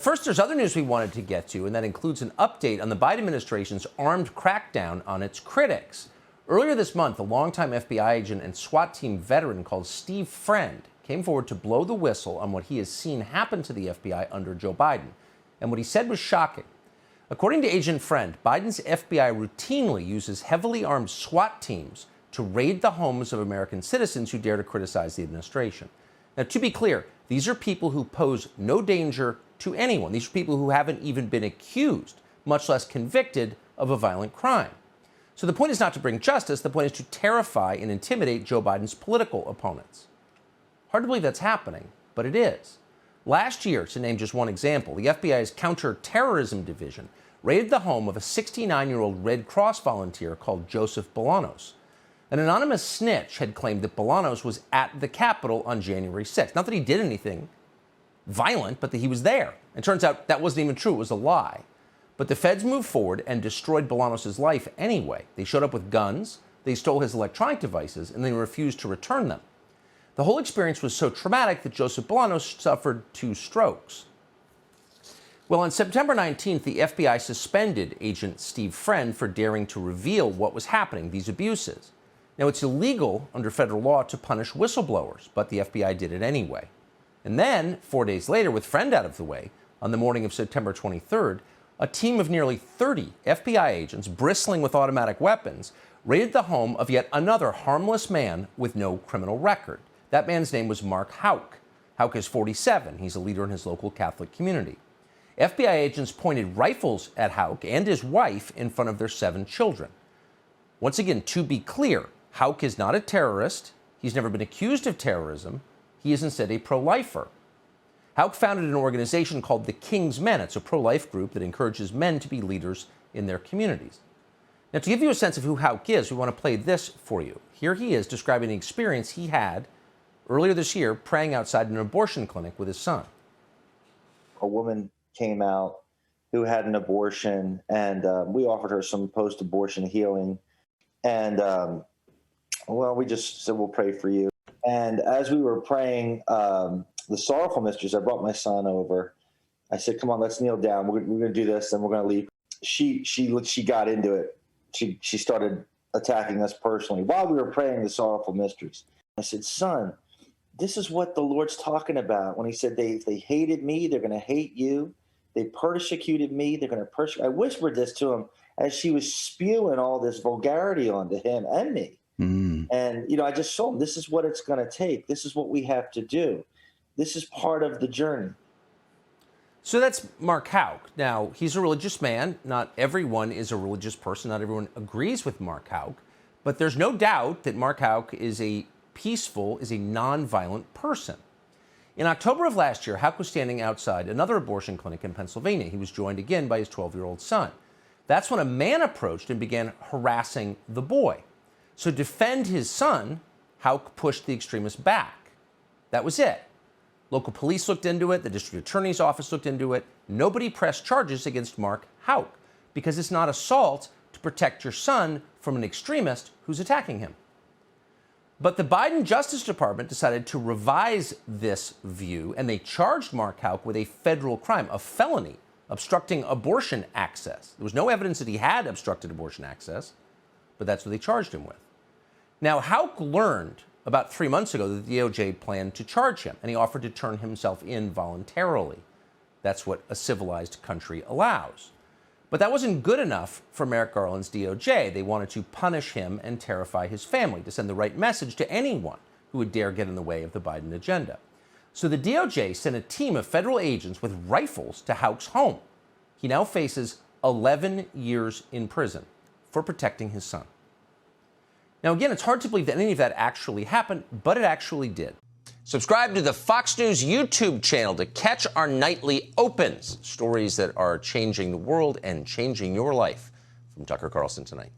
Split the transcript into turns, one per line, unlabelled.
First, there's other news we wanted to get to, and that includes an update on the Biden administration's armed crackdown on its critics. Earlier this month, a longtime FBI agent and SWAT team veteran called Steve Friend came forward to blow the whistle on what he has seen happen to the FBI under Joe Biden. And what he said was shocking. According to Agent Friend, Biden's FBI routinely uses heavily armed SWAT teams to raid the homes of American citizens who dare to criticize the administration. Now, to be clear, these are people who pose no danger to anyone. These are people who haven't even been accused, much less convicted, of a violent crime. So the point is not to bring justice. The point is to terrify and intimidate Joe Biden's political opponents. Hard to believe that's happening, but it is. Last year, to name just one example, the FBI's Counterterrorism Division raided the home of a 69-year-old Red Cross volunteer called Joseph Bolanos. An anonymous snitch had claimed that Bolanos was at the Capitol on January 6th. Not that he did anything violent, but that he was there. And turns out that wasn't even true. It was a lie. But the feds moved forward and destroyed Bolanos' life anyway. They showed up with guns, they stole his electronic devices, and they refused to return them. The whole experience was so traumatic that Joseph Bolanos suffered 2 strokes. Well, on September 19th, the FBI suspended Agent Steve Friend for daring to reveal what was happening, these abuses. Now, it's illegal under federal law to punish whistleblowers, but the FBI did it anyway. And then, 4 days later, with Friend out of the way, on the morning of September 23rd, a team of nearly 30 FBI agents, bristling with automatic weapons, raided the home of yet another harmless man with no criminal record. That man's name was Mark Houck. Houck is 47. He's a leader in his local Catholic community. FBI agents pointed rifles at Houck and his wife in front of their 7 children. Once again, to be clear, Houck is not a terrorist. He's never been accused of terrorism. He is instead a pro-lifer. Houck founded an organization called the King's Men. It's a pro-life group that encourages men to be leaders in their communities. Now, to give you a sense of who Houck is, we want to play this for you. Here he is describing the experience he had earlier this year praying outside an abortion clinic with his son.
A woman came out who had an abortion, and we offered her some post-abortion healing. And, well, we just said, we'll pray for you. And as we were praying, the sorrowful mysteries, I brought my son over. I said, come on, let's kneel down. We're going to do this, and we're going to leave. She got into it. She started attacking us personally while we were praying the sorrowful mysteries. I said, son, this is what the Lord's talking about when he said, if they hated me, they're going to hate you. They persecuted me, they're going to persecute. I whispered this to him as she was spewing all this vulgarity onto him and me. And, I just told him, this is what it's going to take. This is what we have to do. This is part of the journey.
So that's Mark Houck. Now, he's a religious man. Not everyone is a religious person. Not everyone agrees with Mark Houck. But there's no doubt that Mark Houck is a nonviolent person. In October of last year, Houck was standing outside another abortion clinic in Pennsylvania. He was joined again by his 12-year-old son. That's when a man approached and began harassing the boy. So to defend his son, Houck pushed the extremist back. That was it. Local police looked into it. The district attorney's office looked into it. Nobody pressed charges against Mark Houck because it's not assault to protect your son from an extremist who's attacking him. But the Biden Justice Department decided to revise this view, and they charged Mark Houck with a federal crime, a felony, obstructing abortion access. There was no evidence that he had obstructed abortion access, but that's what they charged him with. Now, Houck learned about 3 months ago that the DOJ planned to charge him, and he offered to turn himself in voluntarily. That's what a civilized country allows. But that wasn't good enough for Merrick Garland's DOJ. They wanted to punish him and terrify his family to send the right message to anyone who would dare get in the way of the Biden agenda. So the DOJ sent a team of federal agents with rifles to Houck's home. He now faces 11 years in prison for protecting his son. Now, again, it's hard to believe that any of that actually happened, but it actually did. Subscribe to the Fox News YouTube channel to catch our nightly opens, stories that are changing the world and changing your life. From Tucker Carlson Tonight.